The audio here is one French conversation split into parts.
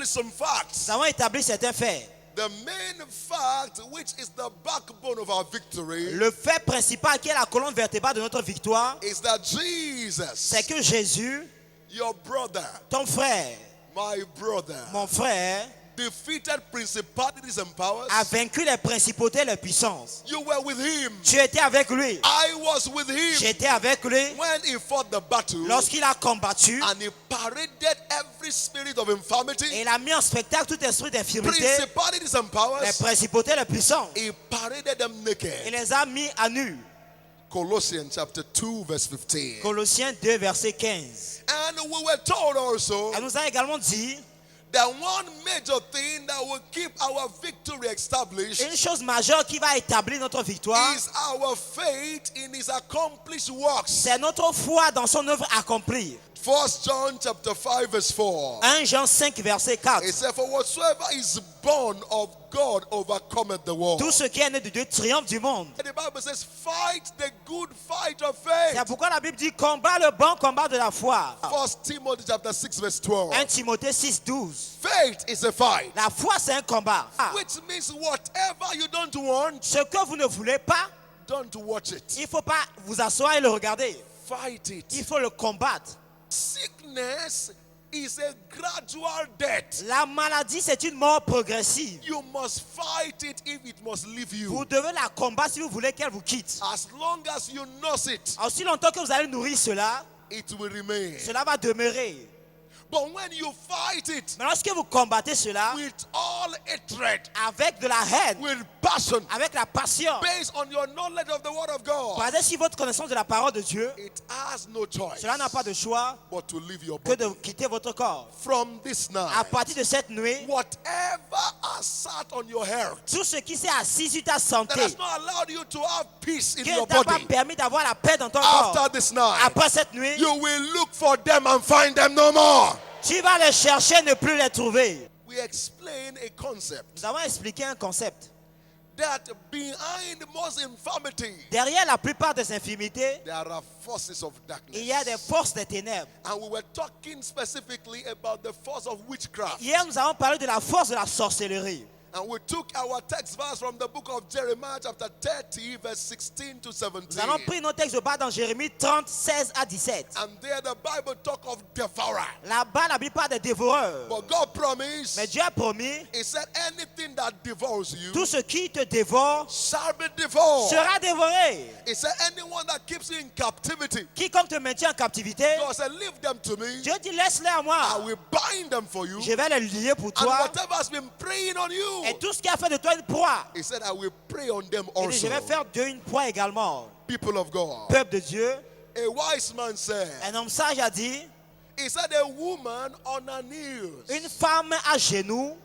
established some facts. Nous avons établi certains faits. The main fact, which is the backbone of our victory, Le fait principal qui est la colonne vertébrale de notre victoire, is that Jesus, c'est que Jésus, your brother, ton frère, my brother, mon frère, defeated principalities and powers. a vaincu les principautés et les puissances. You were with him. Tu étais avec lui. I was with him J'étais avec lui when he fought the battle, lorsqu'il a combattu. and he paraded every spirit of infirmity, Et il a mis en spectacle tout esprit d'infirmité, principalities and les powers. principautés et les puissances. He paraded them Il naked. les a mis à nu. Colossians chapter 2 verse 15. Colossiens 2, verset 15. And we were told also Elle nous a également dit that one major thing that will keep our victory established une chose majeure qui va établir notre victoire, is our faith in his accomplished works. c'est notre foi dans son œuvre accomplie. 1 John chapter 5 verse 4. 1 Jean 5, verset 4. It said, for whatsoever is born of God overcometh the world. Tout ce qui est né de Dieu triomphe du monde. And the Bible says, fight the good fight of faith. C'est pourquoi la Bible dit combat le bon combat de la foi. 1 Timothy chapter 6 verse 12. 1 Timothée 6, 12. Faith is a fight. La foi, c'est un combat. Which means whatever you don't want, Ce que vous ne voulez pas, don't watch it. il ne faut pas vous asseoir et le regarder. Fight it. Il faut le combattre. Sickness is a gradual death. La maladie, c'est une mort progressive. You must fight it if it must leave you. Vous devez la combattre si vous voulez qu'elle vous quitte. As long as you nurse it, Aussi longtemps que vous allez nourrir cela, it will remain. cela va demeurer. But when you fight it Mais lorsque vous combattez cela with all hatred, avec de la haine, with passion, avec la passion, based on your knowledge of the word of God, basé sur votre connaissance de la parole de Dieu, it has no choice cela n'a pas de choix but to leave your que body. de quitter votre corps. From this À night, partir de cette nuit, whatever has sat on your health tout ce qui s'est assis sur ta that santé, has not allowed you to have peace in qui your ne t'a pas body, permis d'avoir la paix dans ton corps, after this night, après cette nuit, you will look for them and find them no more. tu vas les chercher, ne plus les trouver. We explain a concept Nous avons expliqué un concept. that behind most infirmity, Derrière la plupart des infirmités, there are forces of darkness. il y a des forces des ténèbres. And we were talking specifically about the force of witchcraft. Hier, nous avons parlé de la force de la sorcellerie. And we took our text verse from the book of Jeremiah chapter 30 verse 16 to 17. Nous allons prendre nos textes de bas dans Jérémie 30, 16 à 17. And there the Bible talk of devourer. Là-bas, la Bible parle des dévoreurs. But God promised, Mais Dieu a promis, He said, anything that devours you tout ce qui te dévore shall be devoured. sera dévoré. He said, anyone that keeps you in captivity, Quiconque te maintient en captivité, God said, leave them to me. Dieu dit laisse-les à I moi. will bind them for you. Je vais les lier pour And toi. whatever has been preying on you, Et tout ce qui a fait de toi une proie, He said, I will pray on them il dit, je also. vais faire d'eux une proie également. People of God. Peuple de Dieu, A wise man said, un homme sage a dit, he said, a woman on her knees une femme à genoux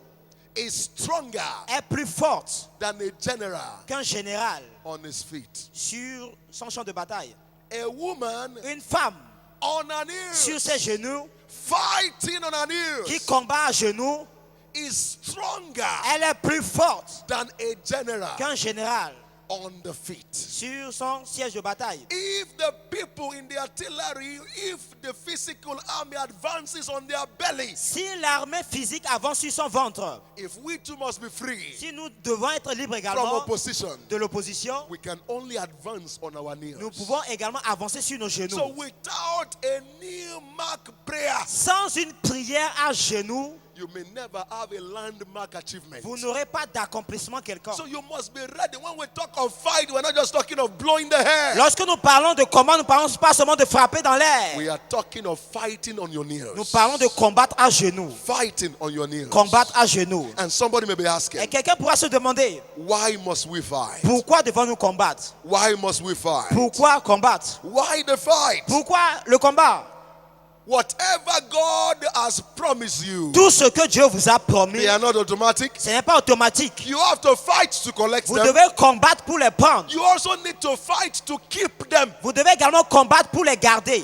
is stronger est plus forte than a general qu'un général on his feet. sur son champ de bataille. A woman Une femme on her sur knees, ses genoux, fighting on her qui knees, combat à genoux, is stronger elle est plus forte than a general qu'un général on the feet. sur son siège de bataille. If the people in the artillery, if the physical army advances on their belly, Si l'armée physique avance sur son ventre, if we too must be free si nous devons être libres from également opposition, de l'opposition, we can only advance on our knees. nous pouvons également avancer sur nos So genoux. without a knee mark prayer, Sans une prière à genoux, you may never have a landmark achievement. vous n'aurez pas d'accomplissement quelconque. So you must be ready. When we talk of fight, we're not just talking of blowing the hair. Lorsque nous parlons de combat, nous parlons pas seulement de frapper dans l'air. We are talking of fighting on your knees. Nous parlons de combattre à genoux. Fighting on your knees. Combattre à genoux. And somebody may be Et asking, quelqu'un pourra se demander, why must we fight? pourquoi devons-nous combattre? Why must we fight? Pourquoi combattre? Why the fight? Pourquoi le combat? Whatever God has promised you, Tout ce que Dieu vous a promis, they are not automatic. ce n'est pas automatique. You have to fight to collect Vous them. devez combattre pour les prendre. You also need to fight to keep them. Vous devez également combattre pour les garder.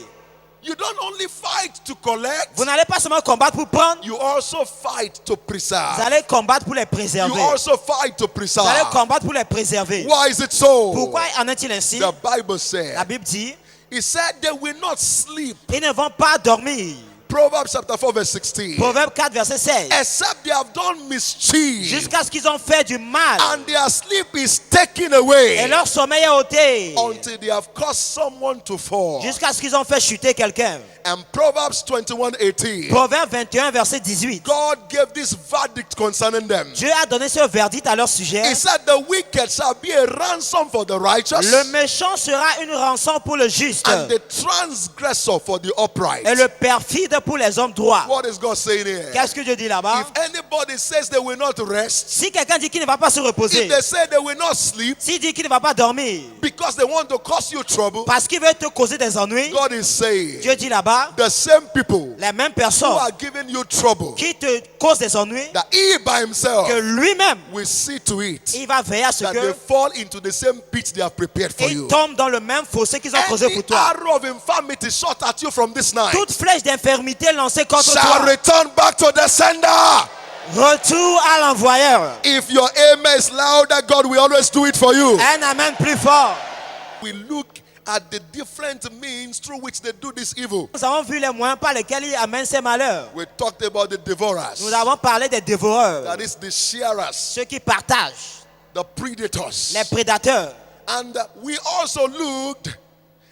You don't only fight to collect, Vous n'allez pas seulement combattre pour prendre, you also fight to vous preserve. allez combattre pour les You préserver. also fight to Vous allez preserve. combattre pour les préserver. Why is it so? Pourquoi en est-il ainsi? The Bible La said, Bible dit, He said they will not sleep ils ne vont pas dormir Proverbs chapter 4 verse 16. Proverbe 4, verset 16. Except they have done mischief Jusqu'à ce qu'ils ont fait du mal and their sleep is taken away et leur sommeil est ôté. until they have caused someone to fall. Jusqu'à ce qu'ils ont fait chuter quelqu'un. And Proverbs 21:18. Proverbe 21, verset 18. God gave this verdict concerning them. Dieu a donné ce verdict à leur sujet. He said the wicked shall be a ransom for the righteous Le méchant sera une rançon pour le juste and the transgressor for the upright. et le perfide pour les hommes droits. What is God saying here? Qu'est-ce que Dieu dit là-bas? If anybody says they will not rest, Si quelqu'un dit qu'il ne va pas se reposer, if they say they will not sleep s'il dit qu'il ne va pas dormir because they want to cause you trouble, parce qu'il veut te causer des ennuis, God is saying Dieu dit là-bas, the same people les mêmes who personnes are giving you trouble, qui te causent des ennuis, that he by himself que lui-même, will see to it il va veiller à ce that they que fall into the same pit they have prepared for ils you. tombent dans le même fossé qu'ils ont creusé Any pour toi. arrow of infirmity shot at you from this night Toute flèche d'infirmité lancée contre shall toi, return back to the sender. retour à l'envoyeur. If your amen is louder, God will always do it for you. Un amen plus fort. We look at the different means through which they do this evil. Nous avons vu les moyens par lesquels ils amènent ces malheurs. We talked about the devourers, Nous avons parlé des dévoreurs, that is the shearers, ceux qui partagent, the predators. les prédateurs. And we also looked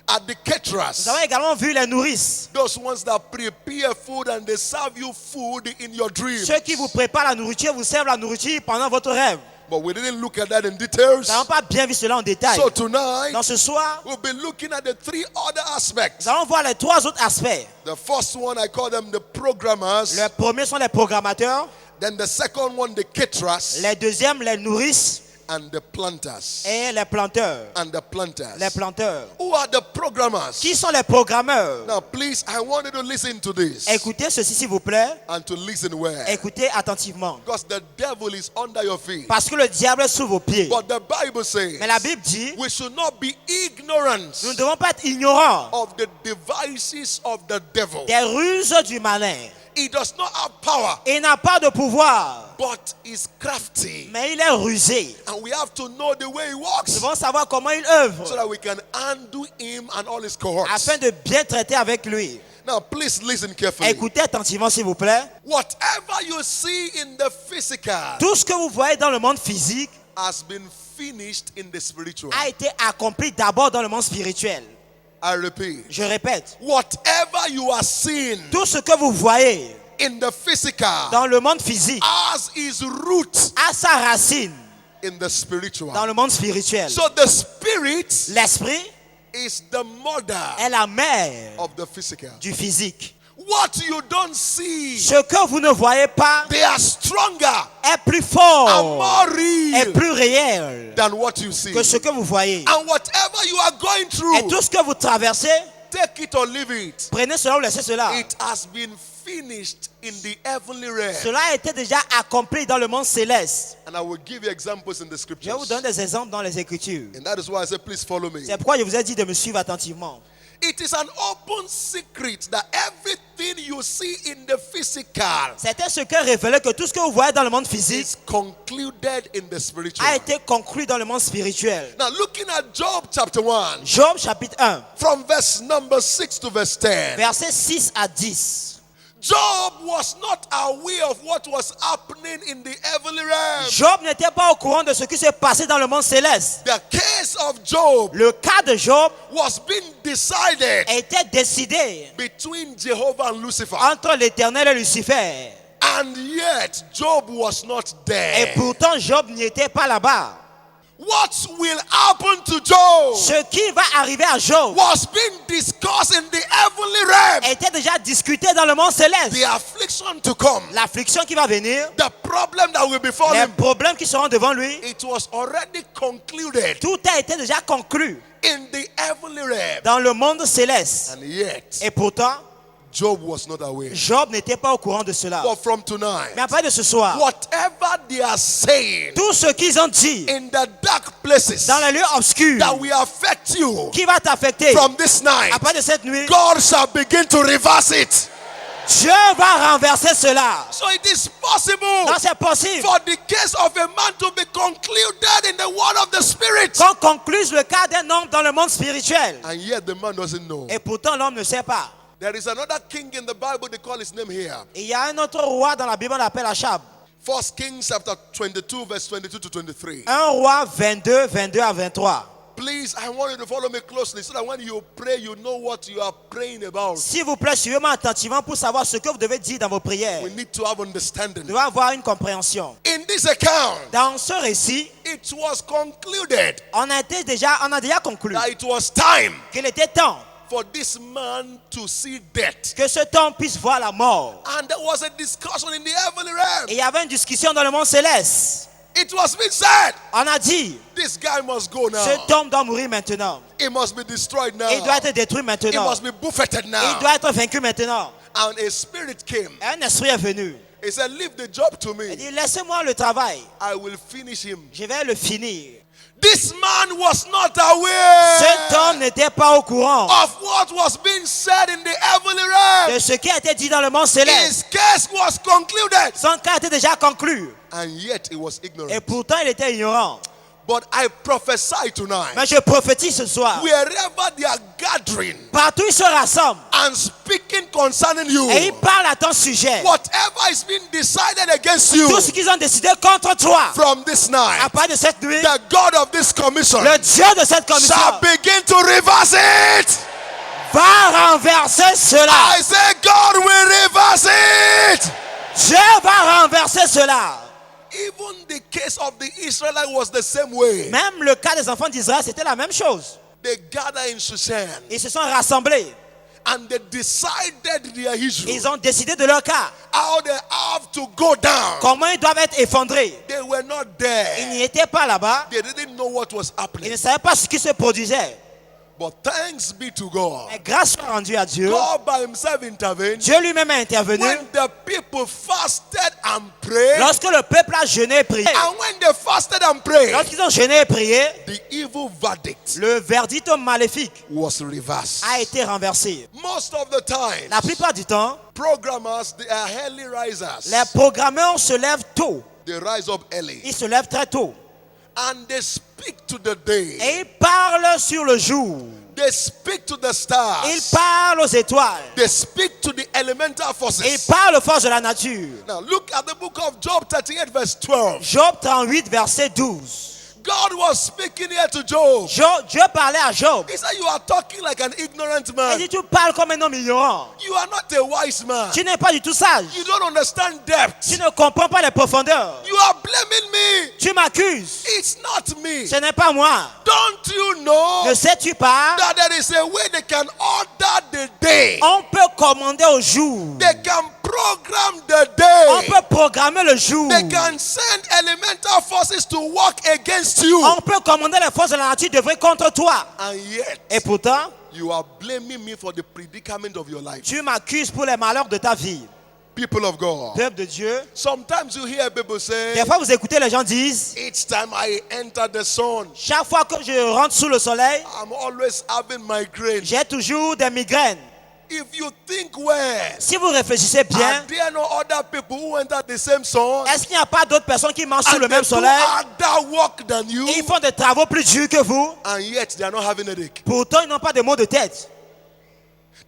at the Nous caterers, avons également vu les nourrices, those ones that prepare food and they serve you food in your dreams. ceux qui vous préparent la nourriture, vous servent la nourriture pendant votre rêve. But we didn't look at that in details. Nous n'avons pas bien vu cela en détail. So tonight, Donc ce soir, we'll be looking at the three other aspects. nous allons voir les trois autres aspects. The first one, I call them the programmers. Le premier sont les programmateurs, Then the second one, the caterers. les deuxièmes, les nourrices And the planters. et les planteurs. And the planters. Les planteurs. Who are the programmers? Qui sont les programmeurs? Now, please, I want you to listen to this. Écoutez ceci s'il vous plaît. And to listen well. Écoutez attentivement. Because the devil is under your feet. Parce que le diable est sous vos pieds. But the Bible says Mais la Bible dit, we should not be ignorant nous ne devons pas être ignorants of the devices of the devil. des ruses du malin. He does not have power, Il n'a pas de pouvoir, but is crafty. mais il est rusé. And we have to know the way he Nous works devons savoir comment il œuvre so that we can undo him and all his cohorts. afin de bien traiter avec lui. Now, please listen carefully. Écoutez attentivement s'il vous plaît. Whatever you see in the physical Tout ce que vous voyez dans le monde physique has been finished in the spiritual. a été accompli d'abord dans le monde spirituel. I repeat. Je répète, Whatever you are seeing tout ce que vous voyez in the physical dans le monde physique has its root a sa racine in the spiritual. dans le monde spirituel. So the spirit L'esprit is the mother est la mère of the physical. du physique. What you don't see, Ce que vous ne voyez pas they are stronger est plus and fort, more est real plus réel than what you see. que ce que vous voyez. And whatever you are going Et through, tout ce que vous traversez, take it or leave it. prenez cela ou laissez cela. It has been finished in the heavenly realm. Cela a été déjà accompli dans le monde céleste. And I will give you examples in the Je vais scriptures. vous donner des exemples dans les Écritures. And that is why I say, please follow me. C'est pourquoi je vous ai dit de me suivre attentivement. It is an open secret that everything you see in the physical C'est un secret révélé que tout ce que vous voyez dans le monde physique is concluded in the spiritual. a été conclu dans le monde spirituel. Now, looking at Job chapter 1, Job chapitre 1, from verse number 6 to verse 10, versets 6 à 10. Job was not aware of what was happening in the heavenly realm. Job n'était pas au courant de ce qui s'est passé dans le monde céleste. The case of Job Le cas de Job was being decided était décidé between Jehovah and Lucifer. entre l'Éternel et Lucifer. And yet, Job was not Et there. pourtant, Job n'y était pas là-bas. What will happen to Job Ce qui va arriver à Job was being discussed in the heavenly realm. était déjà discuté dans le monde céleste. The affliction to come, L'affliction qui va venir, the problem that will befall les him, problèmes qui seront devant lui, it was already concluded tout a été déjà conclu in the heavenly realm. dans le monde céleste. And yet, Et pourtant, Job was not aware. Job n'était pas au courant de cela. But from tonight, Mais après de ce soir, whatever they are saying tout ce qu'ils ont dit in the dark places dans les lieux obscurs that will affect you qui va t'affecter from this night, après de cette nuit, God shall begin to reverse it. Dieu va renverser cela. So it is possible Donc c'est possible for the case of a man to be concluded in the world of the spirit. qu'on concluse le cas d'un homme dans le monde spirituel. And yet the man doesn't know. Et pourtant l'homme ne sait pas. There is another king in the Bible, they call his name here. Et il y a un autre roi dans la Bible, on l'appelle Achab. 1 Kings chapter 22, verse 22 to 23. Un roi 22, 22 à 23. Please, I want you to follow me closely so that when you pray, you know what you are praying about. S'il vous plaît, suivez-moi attentivement pour savoir ce que vous devez dire dans vos prières. We need to have understanding. Nous devons avoir une compréhension. In this account, Dans ce récit, it was concluded on a déjà conclu that it was time qu'il était temps for this man to see death. que cet homme puisse voir la mort. And there was a discussion in the heavenly realm. Et il y avait une discussion dans le monde céleste. It was being said, On a dit, this guy must go now. cet homme doit mourir maintenant. He must be destroyed now. Il doit être détruit He maintenant. must be buffeted now. Il doit être vaincu maintenant. And a spirit came. Et un esprit est venu. He said, leave the job to Il me. dit, laissez-moi le travail. I will finish him. Je vais le finir. This man was not aware Cet homme n'était pas au courant of what was being said in the heavenly realm. de ce qui a été dit dans le monde céleste. His case was concluded. Son cas était déjà conclu. And yet he was Et ignorant. pourtant, il était ignorant. But I prophesy tonight, Mais je prophétise ce soir. wherever they are gathering Partout, ils se rassemblent. and speaking concerning you, Et ils parlent à ton sujet. whatever is being decided against you Tout ce qu'ils ont décidé contre toi. from this À night, part de cette nuit, the God of this commission le Dieu de cette commission shall begin to reverse it. va renverser cela. I say God will reverse it. Dieu va renverser cela. Even the case of the Israelites was the same way. Même le cas des enfants d'Israël, c'était la même chose. They gathered in Shushan Ils se sont rassemblés. and they decided their issue. Ils ont décidé de leur cas. How they have to go down. Comment ils doivent être effondrés. They were not Ils there. n'y étaient pas là-bas. They didn't know what was Ils happening. ne savaient pas ce qui se produisait. But thanks be to God. Mais grâce soit rendue à Dieu, God by himself intervened. Dieu lui-même a intervenu. When the people fasted and prayed, Lorsque le peuple a jeûné et prié, and when they fasted and prayed, lorsqu'ils ont jeûné et prié, the evil verdict le verdict maléfique was reversed. a été renversé. Most of the time, La plupart du temps, programmers, they are early risers. les programmeurs se lèvent tôt. They rise up early Ils se lèvent très tôt. and they speak to the day. Et ils parlent sur le jour. They speak to the Ils stars. parlent aux étoiles. They speak to the elemental Ils forces. parlent aux forces de la nature. Now look at the book of Job 38 verse 12. Job 38, verset 12. God was speaking here to Job. Dieu parlait à Job. He said, you are talking like an ignorant Il man. dit, tu parles comme un homme ignorant. You are not a wise man. Tu n'es pas du tout sage. You don't understand depth. Tu ne comprends pas les profondeurs. You are blaming me. Tu m'accuses. It's not me. Ce n'est pas moi. Don't you know Ne sais-tu pas? that there is a way they can order the day? On peut commander au jour. They can program the On day. peut programmer le jour. They can send elemental forces to work against you. On peut commander les forces de la nature d'œuvrer contre toi. And yet, Et pourtant, you are blaming me for the predicament of your life. tu m'accuses pour les malheurs de ta vie. People of God. Peuple de Dieu. Sometimes you hear people say, Des fois, vous écoutez les gens disent, each time I enter the sun, chaque fois que je rentre sous le soleil, I'm always having migraine. j'ai toujours des migraines. If you think well, Si vous réfléchissez are bien, there no other people who enter the same sun est-ce qu'il n'y a pas d'autres personnes qui marchent sous and le they même do soleil harder work than you, et ils font des travaux plus durs que vous? and yet they are not having headache? Pourtant, ils n'ont pas de maux de tête.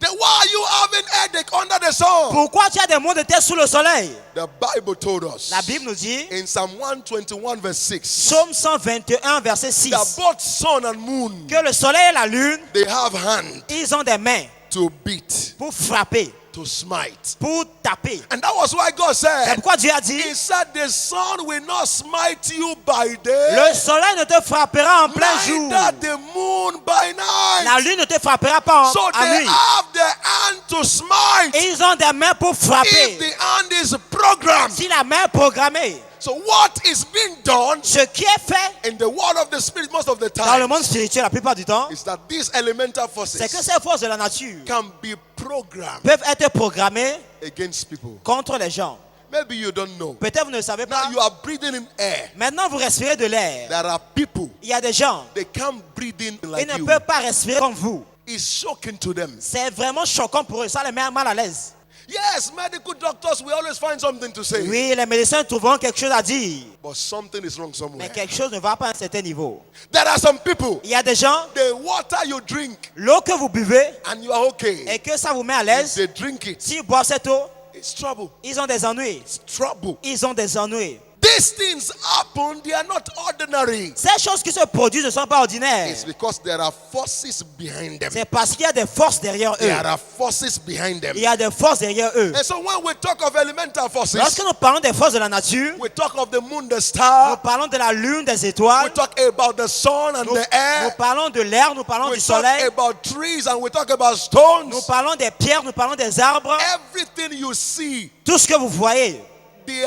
Then why are you having headache under the sun? Pourquoi tu as des maux de tête sous le soleil? The Bible told us La Bible nous dit, in Psalm 121 verse 6 Psaume 121, verset 6, that both sun and moon, que le soleil et la lune, they have hand ils ont des mains to beat, pour frapper, to smite. pour taper. And that was why God C'est said, pourquoi Dieu a dit, He said, the sun will not smite you by day, le soleil ne te frappera en plein jour. neither the moon by night. La lune ne te frappera pas So en they nuit. have the hand to smite Et ils ont des mains pour if frapper. the hand is programmed. Si la main est programmée, So what is being done ce qui est fait in the world of the spirit most of the dans le time monde spirituel la plupart du temps, is that these elemental c'est que forces ces forces de la nature can be programmed peuvent être programmées against people. contre les gens. Maybe you don't know. Peut-être vous ne le savez Now pas. you are breathing in air. Maintenant, vous respirez de l'air. There are people, Il y a des gens, they can't breathe in ils like ne you. peuvent pas respirer comme vous. It's shocking to them. C'est vraiment choquant pour eux. Ça les met mal à l'aise. Yes, medical doctors will always find something to say. Oui, les médecins trouveront quelque chose à dire. But but something is wrong Mais somewhere. quelque chose ne va pas à un certain niveau. There are some people, Il y a des gens, the water you drink l'eau que vous buvez and you are okay. et que ça vous met à If l'aise, they drink it, s'ils boivent cette eau, it's trouble. ils ont des ennuis. It's trouble. Ils ont des ennuis. These things happen, they are not ordinary. Ces choses qui se produisent ne sont pas ordinaires. It's because there are forces behind them. C'est parce qu'il y a des forces derrière eux. There are forces behind them. Il y a des forces derrière eux. And so when we talk of elemental forces, Lorsque nous parlons des forces de la nature, we talk of the moon, the nous star, parlons de la lune, des we étoiles, talk about the sun and nous, the nous air, parlons de l'air, nous parlons we du talk soleil, about trees and we talk about nous stones. parlons des pierres, nous parlons des arbres. Everything you see, Tout ce que vous voyez, they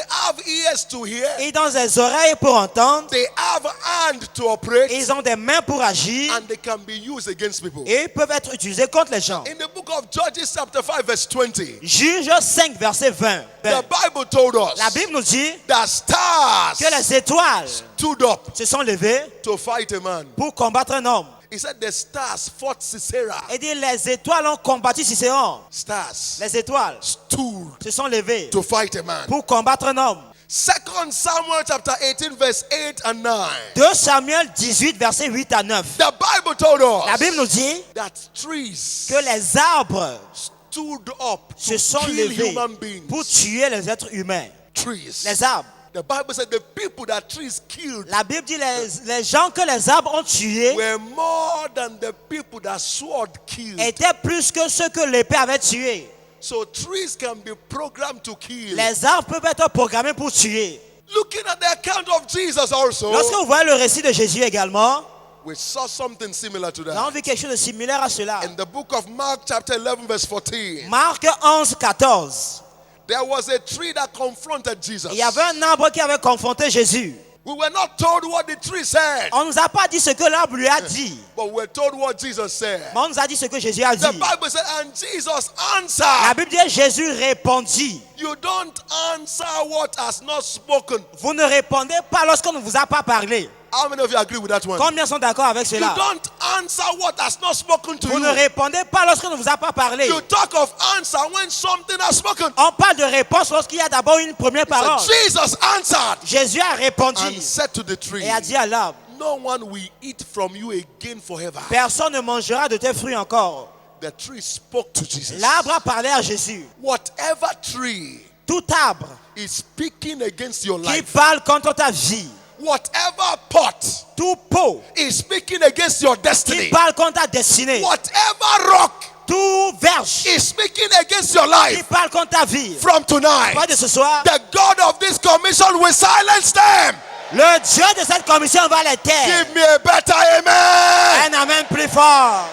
have ears to hear, ils ont des oreilles pour entendre, they have hand to operate, ils ont des mains pour agir and they can be used against people. et ils peuvent être utilisés contre les gens. In the book of Judges chapter 5 verse 20, Juge 5, verset 20. the Bible told La us Bible nous dit that stars que les étoiles stood up se sont levées to fight a man. pour combattre un homme. He said the stars fought Sisera. Et dit les étoiles ont combattu Cicéron. Stars Les étoiles stood se sont levées to fight a man. pour combattre un homme. 2 Samuel chapter 18 verse 8 and 9. 2 Samuel 18, verset 8 à 9. The Bible told La us Bible nous dit that trees que les arbres stood up se to sont kill levés human pour beings. tuer les êtres humains. Trees. Les arbres. The Bible said the people that trees killed La Bible dit les gens que les arbres ont tués were more than the people that sword killed. étaient plus que ceux que l'épée avait tués. So trees can be programmed to kill. Les arbres peuvent être programmés pour tuer. Looking at the account of Jesus also, Lorsque vous voyez le récit de Jésus également, we saw something similar to nous avons that. vu quelque chose de similaire à cela. In the book of Mark chapter 11 verse 14, Marc 11, 14. there was a tree that confronted Jesus. Il y avait un arbre qui avait confronté Jésus. We were not told what the tree said, On ne nous a pas dit ce que l'arbre lui a dit, but we were told what Jesus said. mais on nous a dit ce que Jésus a dit. The Bible said, and Jesus La answered. Bible dit Jésus répondit. You don't answer what has not spoken. Vous ne répondez pas lorsqu'on ne vous a pas parlé. How many of you agree with that one? Combien sont d'accord avec You cela? don't answer what has not spoken to Vous ne you. répondez pas lorsqu'on ne vous a pas parlé. You talk of answer when something has spoken. On parle de réponse lorsqu'il y a d'abord une première parole. So Jesus answered Jésus a répondu and said to the tree, et a dit à l'arbre, no one will eat from you again forever. personne ne mangera de tes fruits encore. The tree spoke to Jesus. L'arbre a parlé à Jésus. Whatever tree Tout arbre is speaking against your qui life, parle contre ta vie, whatever pot tout pot is speaking against your qui destiny, parle contre ta destinée, whatever rock tout verge is speaking against your qui life, parle contre ta vie. from tonight, Pas de ce soir, the God of this commission will silence them. le Dieu de cette commission va les taire. Give me a better amen. Un amen plus fort.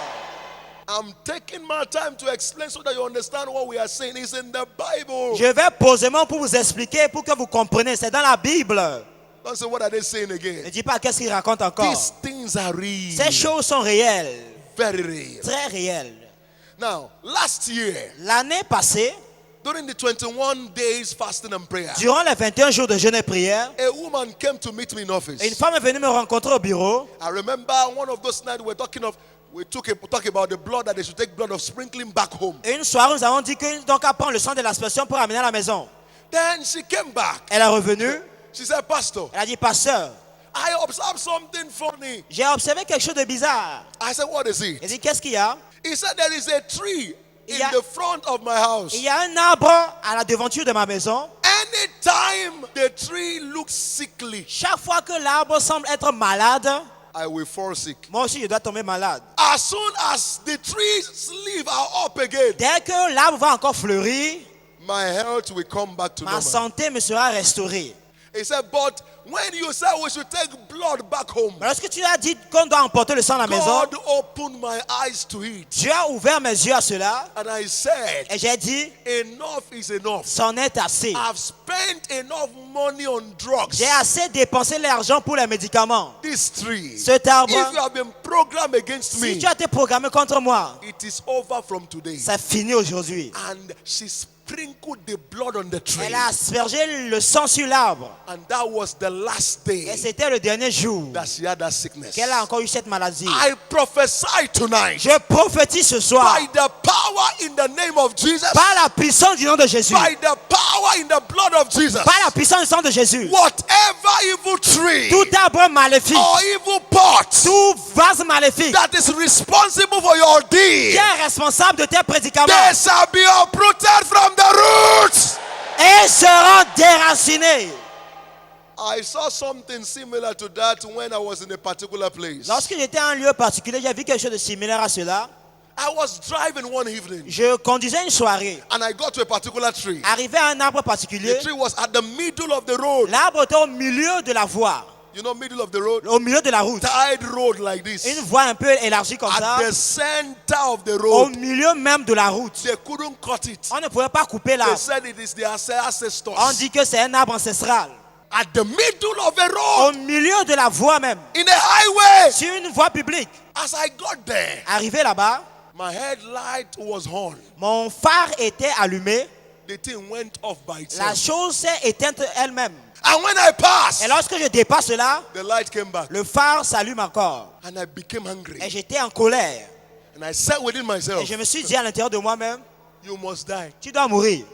I'm taking my time to explain so that you understand what we are saying. It's in the Bible. Je vais posément pour vous expliquer, pour que vous compreniez. C'est dans la Bible. Don't say, what are they saying Ne again? dis pas qu'est-ce qu'il raconte encore. These things are real. Ces choses sont réelles, Very real. très réelles. Now, last year, L'année passée, during the 21 days fasting and prayer, durant les 21 jours de jeûne et prière, a woman came to meet me in office. une femme est venue me rencontrer au bureau. I remember one of those nights we talk about the blood that they should take blood of sprinkling back home. Et une soirée, nous avons dit que donc à prendre le sang de l'aspersion pour amener à la maison. Then she came back. Elle est revenue. She said, Pastor, Elle a dit, pasteur, I observed something funny. j'ai observé quelque chose de bizarre. I said, what is Elle it? dit, qu'est-ce qu'il y a? He said, there is a tree in Yeah. the front of my house. Il y a un arbre à la devanture de ma maison. Anytime the tree looks sickly, Chaque fois que l'arbre semble être malade, I will fall sick. moi aussi je dois tomber malade. As soon as the tree's leaves are up again, Dès que l'arbre va encore fleurir, my health will come back to ma normal. santé me sera restaurée. He said, but when you said we should take blood back home, Mais lorsque tu as dit qu'on doit emporter le sang à la maison, God opened my eyes to it. Dieu a ouvert mes yeux à cela And I said, et j'ai dit, enough is enough. c'en est assez. I've spent enough money on drugs. J'ai assez dépensé l'argent pour les médicaments. This tree, Cet arbre, if you have been programmed against si me, tu as été programmé contre moi, it is over from today. c'est fini aujourd'hui. And she sprinkled the blood on the tree. Elle a aspergé le sang sur l'arbre. And that was the last Et day c'était le dernier jour that she had that sickness. qu'elle a encore eu cette maladie. I prophesy tonight Je prophétise ce soir, by the power in the name of Jesus, par la puissance du nom de Jésus, by the power in the blood of Jesus, par la puissance du sang de Jésus, whatever evil tree tout arbre maléfique, or evil pot tout vase maléfique that is responsible for your qui deed, est responsable de tes prédicaments they shall be uprooted from the roots. et seront déracinés. I saw something similar to that when I was in a particular place. Lorsque j'étais à un lieu particulier, j'ai vu quelque chose de similaire à cela. I was driving one evening Je conduisais une soirée, and I got to a particular tree. arrivé à un arbre The particulier. tree was at the middle of the road. L'arbre était au milieu de la voie, You know, middle of the road? au milieu de la route. Tied road like this. Une voie un peu élargie comme ça, At the center of the au road. milieu même de la route. They couldn't cut it. On ne pouvait pas couper They l'arbre. said it is their ancestors. On dit que c'est un arbre ancestral. At the middle of the Au road, milieu de la voie même, in a highway. sur une voie publique. As I got there, Arrivé là-bas, my headlight was on. mon phare était allumé. The thing went off by La itself. chose s'est éteinte elle-même. And when I passed, Et lorsque je dépasse là, the light came back. le phare s'allume encore. And I became angry. Et j'étais en colère. And I said within Et myself, je me suis dit à l'intérieur de moi-même, you must die. tu dois mourir.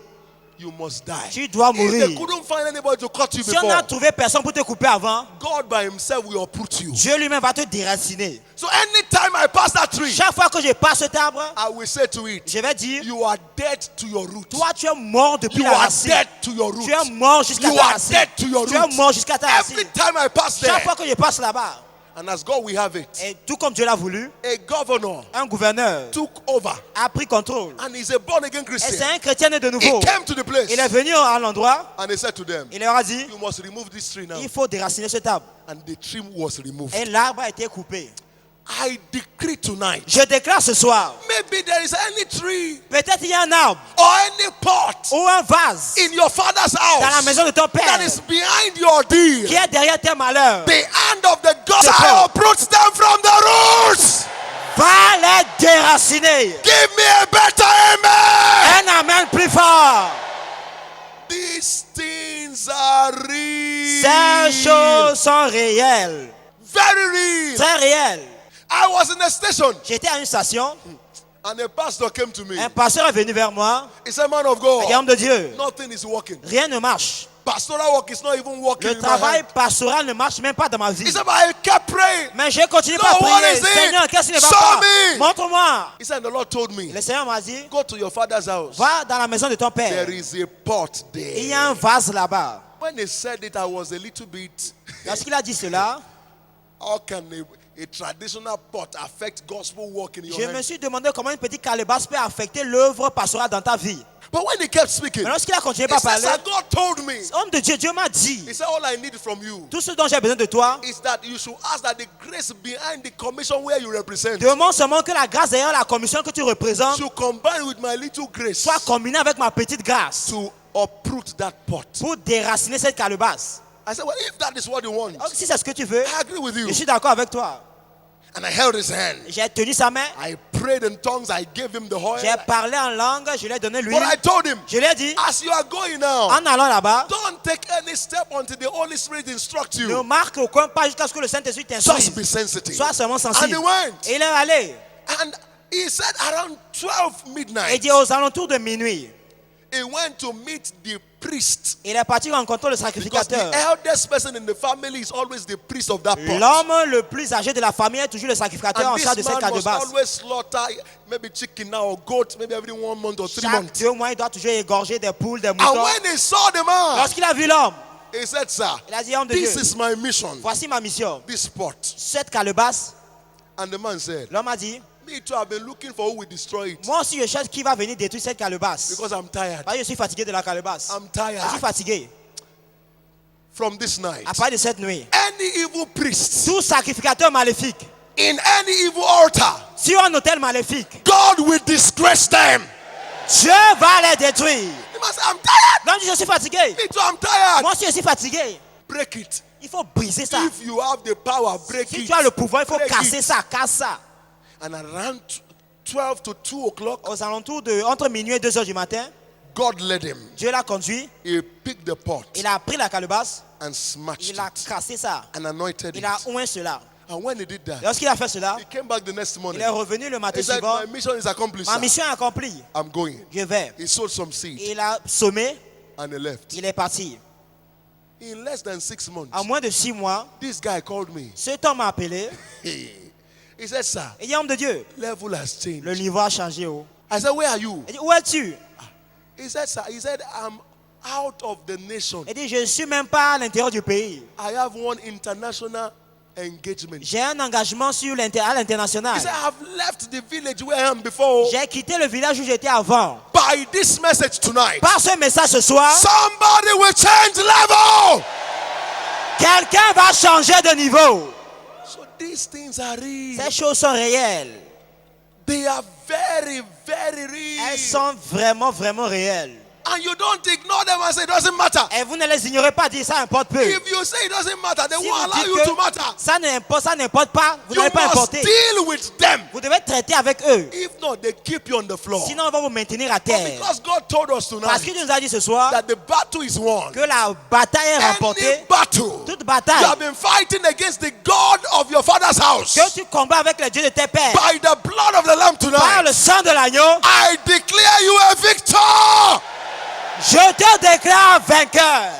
You must die. Tu dois If they mourir. couldn't find anybody to cut you Si on before, n'a trouvé personne pour te couper avant, God by himself will uproot you. Dieu lui-même va te déraciner. So anytime I pass that tree, Chaque fois que je passe cet arbre, I will say to it, je vais dire, you are dead to your root. toi tu es mort depuis You la are racine. dead to your root. Tu es mort jusqu'à You ta are racine. dead to your Tu es root. mort jusqu'à ta racine. Every time I pass Chaque there, fois que je passe là-bas, and as God will have it, et tout comme Dieu l'a voulu, a governor un gouverneur took over, a pris contrôle. and he's a born again Et c'est Christian. un chrétien né de nouveau. He came to the place, Il est venu à l'endroit, and he said to them, il leur a dit, you must remove this tree now. il faut déraciner cet arbre. And the tree was removed. Et l'arbre a été coupé. I decree tonight, Je déclare ce soir, maybe there is any tree peut-être il y a un arbre or any pot ou un vase in your father's dans la house maison de ton père that is behind your qui deal. est derrière tes malheurs. The hand of the God C'est shall bon. uproot them from the roots. Va les déraciner. Give me a better amen. Un amen plus fort. These things are real. Ces choses sont réelles. Very real. Très réelles. I was in a station J'étais à une station. and a pastor came to me. Un pasteur est venu vers moi. He said, man of Un God, homme de Dieu. nothing is working. Rien ne marche. Pastoral work is not even working Le in my travail hand. pastoral ne marche même pas dans ma He vie. said, but I kept praying. Mais j'ai continué par No, what prier. is it? Seigneur, qu'est-ce qui ne va Show pas? me. Montre-moi. He said, the Lord told me, Le Seigneur m'a dit, go to your father's house. va dans la maison de ton père. There is a pot Il y there. a un vase là-bas. When he said it, I was a little bit, Lorsqu'il a dit cela, how can a traditional pot affect gospel work in your je me hand? suis demandé comment une petite calebasse peut affecter l'œuvre pastorale dans ta vie. But when he kept speaking, Mais lorsqu'il a continué he par says parler, that God told me, homme de Dieu, Dieu m'a dit, he said, all I need from you tout ce dont j'ai besoin de toi, is that you should ask that the grace behind the commission where you represent demande seulement que la grâce derrière la commission que tu représentes should combine with my little grace soit combinée avec ma petite grâce to uproot that pot. pour déraciner cette calebasse. I said, well, if that is what you want, Donc, si c'est ce que tu veux, I agree with you. je suis d'accord avec toi. And I held his hand. J'ai tenu sa main, I prayed in tongues. I gave him the oil. j'ai parlé en langue, je lui ai donné l'huile. But I told him, Je lui ai dit, as you are going now, en allant là-bas, don't take any step until the Holy Spirit instructs ne you. marque aucun pas jusqu'à ce que le Saint-Esprit Just t'instruise. be sensitive. Sois seulement And sensible. he went. Et il est allé. And he said around 12 Et midnight, dit aux alentours de minuit, he went to meet the priest. il est parti rencontrer le Because the sacrificateur. eldest person in the family is always the priest of that pot. L'homme le plus âgé de la famille est toujours le sacrificateur And en charge de this cette man must calebasse. always slaughter maybe chicken now or goat maybe every 1 month or 3 Chaque months. 2 mois, il doit toujours égorger des poules, des And moutons. when he saw the man, Lorsqu'il a vu l'homme, he said, sir, il a dit, homme de this Dieu, is my mission, voici ma mission. this pot. Cette calebasse, And the man said, l'homme a dit, me too, I've been looking for who will destroy it moi aussi je cherche qui va venir détruire cette calebasse. because I'm tired. Parce que je suis fatigué de la calebasse. I'm Je suis tired. fatigué. From this night, À partir de cette nuit, any evil priest tout sacrificateur maléfique, in any evil altar, sur un autel maléfique, God will disgrace them. Dieu va les détruire. The man said, I'm tired. L'homme dit, je suis fatigué. Me too, I'm tired. Moi aussi je suis fatigué. Break it. Il faut briser ça. If you have the power, break Si it. tu as le pouvoir, il faut Break casser it. ça, casse ça. And around 12 to 2 o'clock, Aux alentours de entre minuit et 2 heures du matin, God led him. Dieu l'a conduit. He picked the pot Il a pris la calebasse. and smashed Il a it cassé ça. and anointed Il a it. oint cela. And when he did that, Lorsqu'il a fait cela, he came back the next morning. il est revenu le matin He said, suivant. my mission is accomplished, Ma sir. mission est accomplie. I'm going. Je vais. He sowed some seed Il a sommé. and he left. Il est parti. In less than 6 months, En moins de 6 mois, this guy called me. cet homme m'a appelé. He said, sir, Il dit, homme de Dieu, level has le changed. niveau a changé. Oh. I said, where are you? Il dit, où es-tu? He said, sir, I'm out of the nation. Il dit, je ne suis même pas à l'intérieur du pays. I have one international engagement. J'ai un engagement à l'international. He said, I have left the village where I am before. J'ai quitté le village où j'étais avant. By this message tonight, Par ce message ce soir, somebody will change level. quelqu'un va changer de niveau. So these things are real. Ces choses sont réelles. They are very, very real. Elles sont vraiment, vraiment réelles. And you don't ignore them and say it doesn't matter. Et vous ne les ignorez pas, dire ça importe peu. If you say it doesn't matter, they Si won't vous allow dites you que to matter. ça n'importe pas, vous You n'allez pas must importer. deal with them. Vous devez traiter avec eux. If not, they keep you on the floor. Sinon, on va vous maintenir à But terre. because God told us Parce que tonight Dieu nous a dit ce soir that the battle is won. que la bataille est remportée. Any battle Toute you bataille have been fighting against the God of your father's house, que tu combats avec le Dieu de tes pères, by the blood of the Lamb par tonight, le sang de l'agneau, I declare you a victor. je te déclare vainqueur.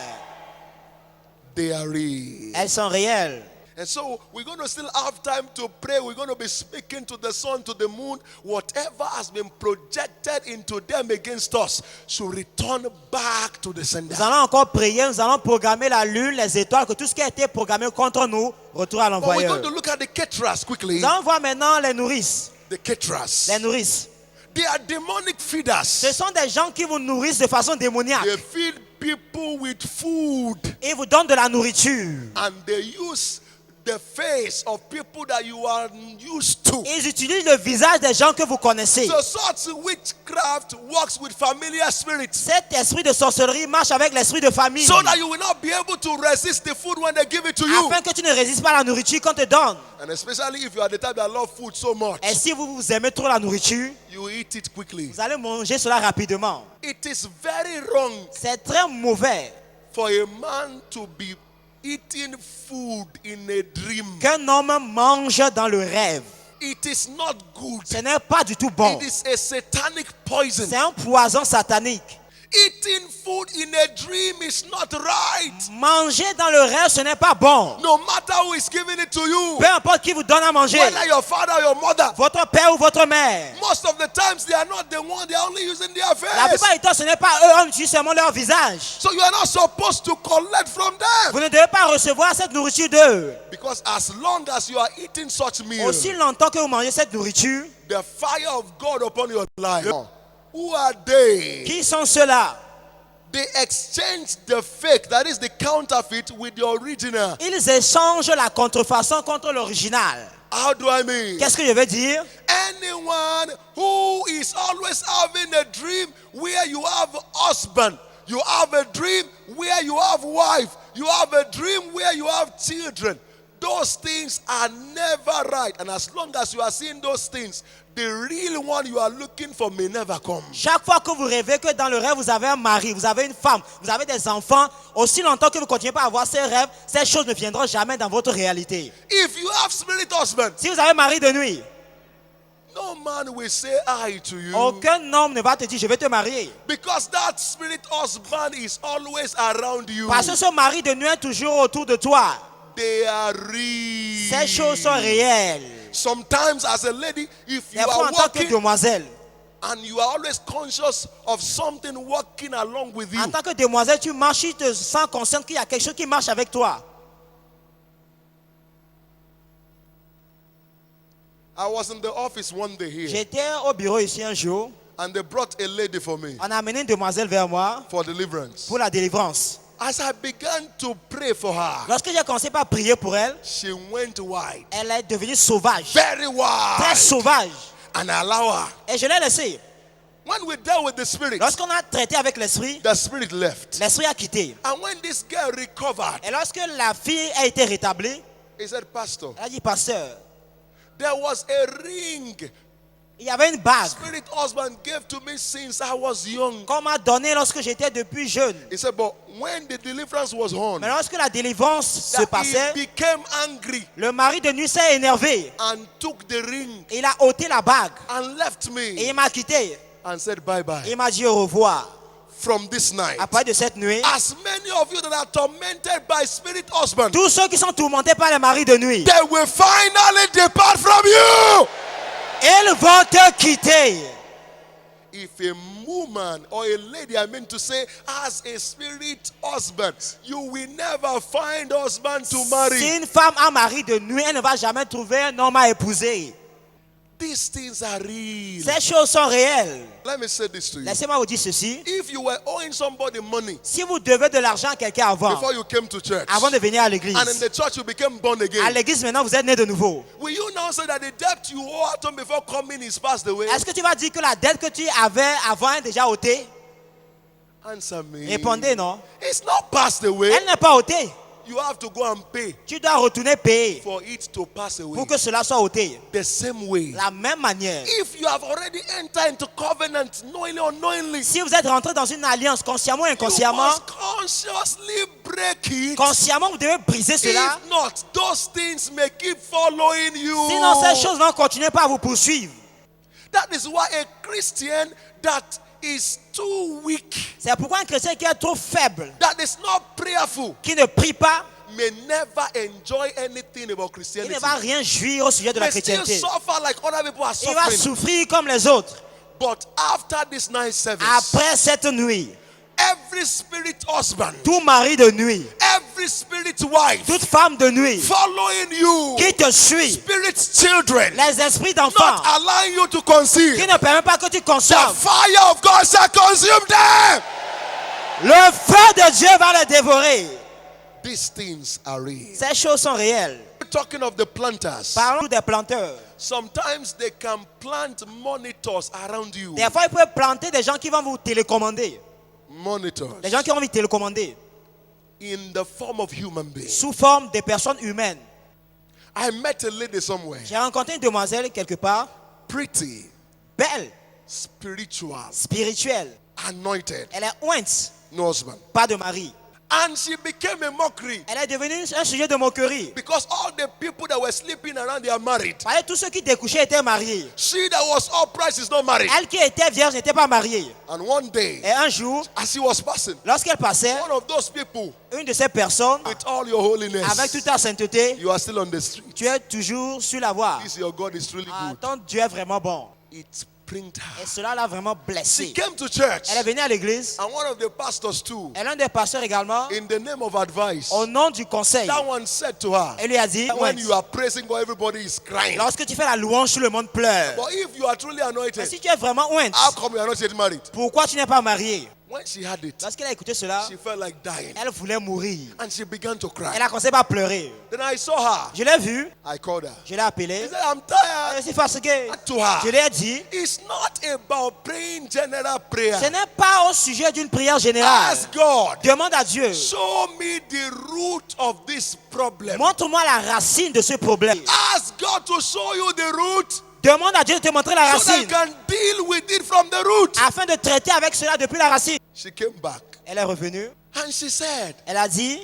They are real. Elles sont réelles. And so we're going to still have time to pray. We're going to be speaking to the sun, to the moon. Whatever has been projected into them against us should return back to the sender. Nous allons encore prier, nous allons programmer la lune, les étoiles, que tout ce qui a été programmé contre nous retourne à But we're l'envoyeur. going to look at the Ketras quickly. Nous allons voir maintenant les nourrices. The Ketras. Les nourrices. They are demonic Ce feeders. sont des gens qui vous nourrissent de façon démoniaque. They feed people with food. Ils vous donnent de la nourriture. And they use the face of people that you are used to. Ils utilisent le visage des gens que vous connaissez. So such witchcraft works with familiar spirits. Cet esprit de sorcellerie marche avec l'esprit de famille. So that you will not be able to resist the food when they give it to you. Afin que tu ne résistes pas à la nourriture qu'on te donne. And especially if you are the type that love food so much, Et si vous aimez trop la nourriture, you eat it quickly. vous allez manger cela rapidement. It is very wrong C'est très mauvais for a man to be eating food in a dream. qu'un homme mange dans le rêve. It is not good. Ce n'est pas du tout bon. It is a satanic poison. C'est un poison satanique. Eating food in a dream is not right. Manger dans le rêve, ce n'est pas bon. No matter who is giving it to you, Peu importe qui vous donne à manger, whether your father or your mother, votre père ou votre mère. most of the times they are not the one, they are only using their La face. plupart du temps, ce n'est pas eux, on utilise seulement leur visage. So you are not supposed to collect from them. Vous ne devez pas recevoir cette nourriture d'eux. Because as long as you are eating such meals, Aussi longtemps que vous mangez cette nourriture, the fire of God upon your life. Who are they? qui sont ceux-là? They exchange the fake, that is the counterfeit, with the original. Ils échangent la contrefaçon contre l'original. How do I mean? Qu'est-ce que je veux dire? Anyone who is always having a dream where you have a husband, you have a dream where you have wife, you have a dream where you have children. Those things are never right. And as long as you are seeing those things, the real one you are looking for may never come. Chaque fois que vous rêvez que dans le rêve vous avez un mari, vous avez une femme, vous avez des enfants, aussi longtemps que vous continuez pas à avoir ces rêves, ces choses ne viendront jamais dans votre réalité. If you have spirit husband, Si vous avez un mari de nuit, no man will say I to you. aucun homme ne va te dire je vais te marier. Because that spirit husband is always around you. Parce que ce mari de nuit est toujours autour de toi. They are real. Ces choses sont réelles. Sometimes as a lady, if you Des fois are en tant que walking demoiselle, and you are always conscious of something walking along with you, en tant que demoiselle, tu marches, tu te sens consciente qu'il y a quelque chose qui marche avec toi. I was in the office one day here, J'étais au bureau ici un jour. and they brought a lady for me On a amené une demoiselle vers moi for deliverance. pour la délivrance. As I began to pray for her, Lorsque j'ai commencé par prier pour elle, she went wide, elle est devenue sauvage. very Très wide, sauvage. and I allow her. Et je l'ai laissée. When we dealt with the spirit, Lorsqu'on a traité avec l'esprit, the spirit left. l'esprit a quitté. And when this girl recovered, Et lorsque la fille a été rétablie, he said, Pastor, elle a dit, pasteur, there was a ring Il y avait une bague Spirit husband gave to me since I was young. qu'on m'a donnée lorsque j'étais depuis jeune. He said, but when the deliverance was on, Mais lorsque la délivrance se that passait, he became angry le mari de nuit s'est énervé. and took the ring Il a ôté la bague and left et me il m'a quitté. and said bye-bye. Il m'a dit au revoir. From this night, À partir de cette nuit, as many of you that are tormented by spirit husband, tous ceux qui sont tourmentés par les maris de nuit, they will finally depart from you. ils vont te quitter. If a woman or a lady, I mean to say, has a spirit husband, you will never find husband to Si marry. une femme a un mari de nuit, elle ne va jamais trouver un homme à épouser. These things are real. Ces choses sont réelles. Let me say this to you. Laissez-moi vous dire ceci. If you were owing somebody money Si vous devez de l'argent à quelqu'un before you came to church, avant de venir à and in l'église, the church you became born à again, l'église maintenant vous êtes né de nouveau, will you now say that the debt you owe at home before coming is passed away? est-ce que tu vas dire que la dette que tu avais avant est déjà ôtée? Answer me. Répondez non. It's not passed away. Elle n'est pas ôtée. You have to go and pay Tu dois retourner payer for it to pass away. pour que cela soit ôté. The same way. La même manière. If you have already entered into covenant, knowingly or unknowingly, Si vous êtes rentré dans une alliance consciemment ou you inconsciemment, must consciously break it. consciemment vous devez briser cela. If not, those things may keep following you. Sinon ces choses vont continuer par vous poursuivre. That is why a Christian that is too weak, C'est pourquoi un chrétien qui est trop faible, that is not prayerful, qui ne prie pas, may never enjoy anything about il Christianity. ne va rien jouir au sujet de la May still chrétienté. suffer like other people are Il va suffering. souffrir comme les autres. But after this night service, Après cette nuit, every spirit husband, tout mari de nuit, every spirit wife toute femme de nuit following you, qui te suit, spirit children, les esprits not d'enfants allowing you to qui conceive, ne permettent pas que tu the consommes, fire of God shall consume them. le feu de Dieu va les dévorer. These things are real. Ces choses sont réelles. We're talking of the planters. Parlons des planteurs. Sometimes they can plant monitors around you. Des fois, ils peuvent planter des gens qui vont vous télécommander. Monitors Des gens qui vont vous télécommander in the form of human beings. sous forme de personnes humaines. I met a lady somewhere, J'ai rencontré une demoiselle quelque part, pretty, belle, spiritual, spirituelle. anointed, Elle est ointe, no husband. pas de mari. And she became a mockery Elle est devenue un sujet de moquerie. because all the people that were sleeping around, they are married. Voyez, tous ceux qui découchaient étaient mariés. She that was upright is not married. Elle qui était vierge n'était pas mariée. And one day, Et un jour, as he was passing, lorsqu'elle passait, one of those people, une de ces personnes, with all your holiness, avec toute ta sainteté, you are still on the street. tu es toujours sur la voie. This your God is really Ah, good. ton Dieu est vraiment bon. It pricked her. Et cela l'a vraiment She blessée. came to church, Elle est venue à l'église. and one of the pastors too, Et l'un des pasteurs également, in the name of advice, au nom du conseil, that one said to her, elle lui a dit, when you are praising God, everybody is crying. lorsque tu fais la louange, tout le monde pleure. But if you are truly Mais anointed, si tu es vraiment ointe, how come you are not yet married? pourquoi tu n'es pas marié? When she had it, Lorsqu'elle a écouté cela, she felt like dying, elle voulait mourir. and she began to Elle cry. a commencé par pleurer. Then I saw her. Je l'ai vue, I called her. je l'ai appelée. He said, I'm Je tired. suis fatigué. To her, Je lui ai dit, it's not about praying general prayer. ce n'est pas au sujet d'une prière générale. Ask God, Demande à Dieu, show me the root of this problem. montre-moi la racine de ce problème. Ask God to show you the root Demande à Dieu de te montrer la so that you racine can deal with it from the root. afin de traiter avec cela depuis la racine. She came back Elle est revenue. and she said, Elle a dit,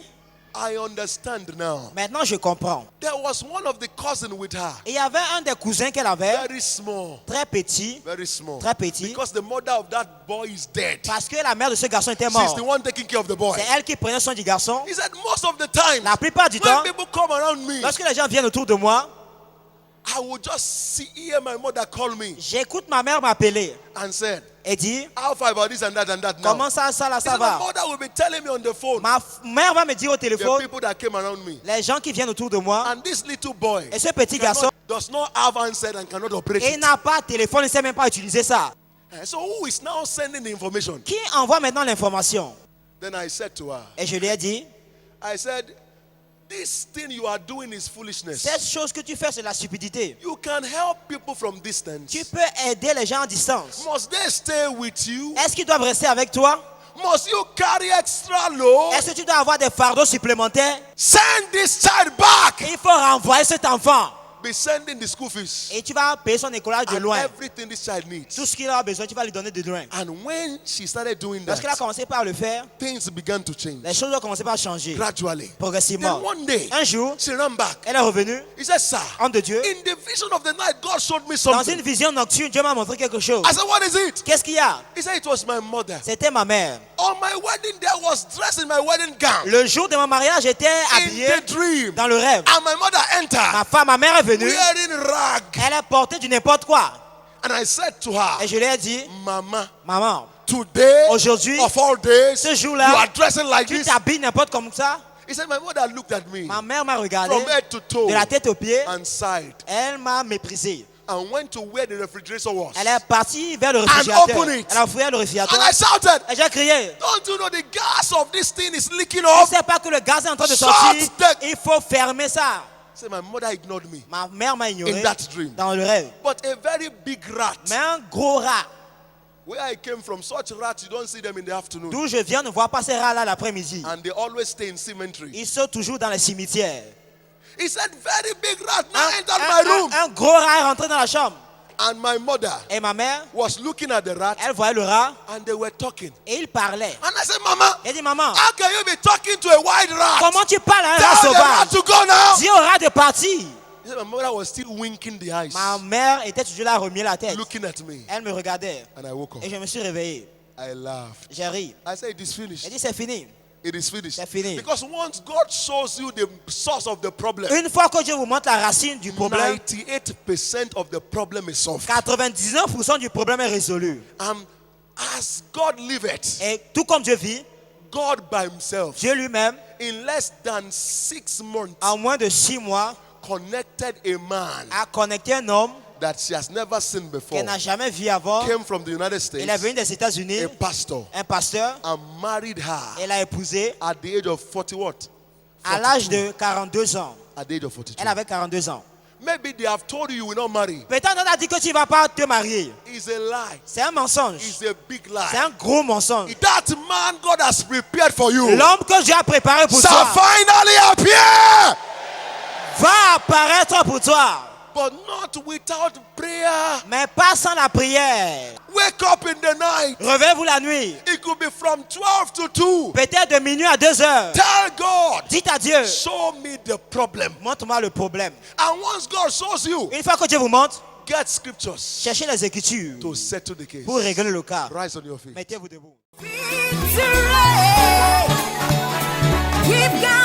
I understand now. maintenant je comprends. There was one of the cousins with her, Et il y avait un des cousins qu'elle avait, very small, très petit, very small. très petit, Because the mother of that boy is dead. parce que la mère de ce garçon était She's morte. the one taking care of the boy. C'est elle qui prenait soin du garçon. He said, most of the time, La plupart du when temps, people come around me, lorsque les gens viennent autour de moi, I will just hear my mother call me j'écoute ma mère m'appeler and said, et dit, how far about this and that now? comment ça, là, He ça said, my va. mother will be telling me on the phone, Ma mère va me dire au the téléphone, people that came around me. les gens qui viennent autour de moi, And this little boy et ce petit garçon, does not have answered and cannot operate il it. n'a pas de téléphone, il ne sait même pas utiliser ça. So who is now sending the information? Qui envoie maintenant l'information? Then I said to her, Et je lui ai dit, I said, this thing you are doing is foolishness. cette chose que tu fais, c'est la stupidité. You can help people from distance. Tu peux aider les gens à distance. Must they stay with you? Est-ce qu'ils doivent rester avec toi? Must you carry extra load? Est-ce que tu dois avoir des fardeaux supplémentaires? Send this child back. Il faut renvoyer cet enfant. be sending the school fees Et tu vas payer son écolage de and loin. everything this child needs. Tout ce qu'il a besoin, tu vas lui donner de loin. And when she started doing Lorsqu'elle a that, commencé par le faire, things began to change les choses ont commencé par changer gradually. progressivement. Then one day, Un jour, she ran back. elle est revenue, He said, sir, homme de Dieu. in the vision of the night, God showed me Dans something. une vision nocturne, Dieu m'a montré quelque chose. I said, what is it? Qu'est-ce qu'il y a? He said, it was my mother. C'était ma mère. On my wedding day, I was dressed in my wedding gown. Le jour de mon mariage, j'étais In habillé the dream. dans le rêve. And my mother entered Ma mère est venue. wearing rag. Elle a porté du n'importe quoi. And I said to her, Et je lui ai dit, Mama, maman, today aujourd'hui, of all days, ce you jour-là, are dressing like tu this. t'habilles n'importe comme ça. He said, my mother looked at me Ma mère m'a regardé from head to toe de la tête aux pieds. and sighed Elle m'a méprisé. and went to where the refrigerator was. Elle est partie vers le réfrigérateur. open it. Elle a ouvert le réfrigérateur. And I shouted, Et j'ai crié. don't you know the gas of this thing is leaking Tu up? ne sais pas que le gaz est en train de Shut sortir. the- Il faut fermer ça. Say, my mother ignored me Ma mère m'a ignoré in that dream. dans le rêve. But a very big rat, Mais un gros rat, where I came from, such rats, you don't see them in the afternoon. d'où je viens, ne voit pas ces rats-là l'après-midi. And they always stay in cemetery. Ils sont toujours dans les cimetières. He said, very big rat now entered my room. Un gros rat est rentré dans la chambre. And my mother Et ma mère, was looking at the rat elle voyait le rat and they were talking. et il parlait. And I said, Mama, Elle dit, maman, how can you be talking to a white rat? comment tu parles à un rat Tell the rat sauvage? to go now. Dis au rat de partir. He said, my mother was still winking the eyes, Ma mère était toujours là à remuer la tête. looking at me. Elle me regardait And I woke up. et je me suis réveillé. I laughed. J'ai ri. I said, it is Elle finished. dit, c'est fini. It is finished. C'est fini. Because once God shows you the source of the problem, Une fois que Dieu vous montre la racine du problème, 98% of the problem is solved. 99% du problème est résolu. And as God liveth, Et tout comme Dieu vit, God by himself, Dieu lui-même, in less than 6 months, en moins de 6 mois, connected a man a connecté un homme that she has never seen before, qu'elle n'a jamais vu avant. came from the United Il est States, venu des États-Unis, a pastor, un pasteur, and married her elle a épousé at the age of 40 what? à l'âge de 42 ans. At the age of 42. Elle avait 42 ans. Maybe they have told you you will not marry. Peut-être on a dit que tu ne vas pas te marier. It's a lie. C'est un mensonge. It's a big C'est lie. un gros mensonge. That man God has prepared for you L'homme que Dieu a préparé pour shall toi finally appear. va apparaître pour toi. But not without prayer. Mais pas sans la prière. Wake up in the night. Réveillez-vous la nuit. It could be from 12 to 2. Peut-être de minuit à 2 heures. Tell God, Dites à Dieu, show me the problem. montre-moi le problème. And once God shows you, Une fois que Dieu vous montre, get scriptures cherchez les Écritures to settle the case. pour régler le cas. Rise on your feet. Mettez-vous debout. Victory. Keep going.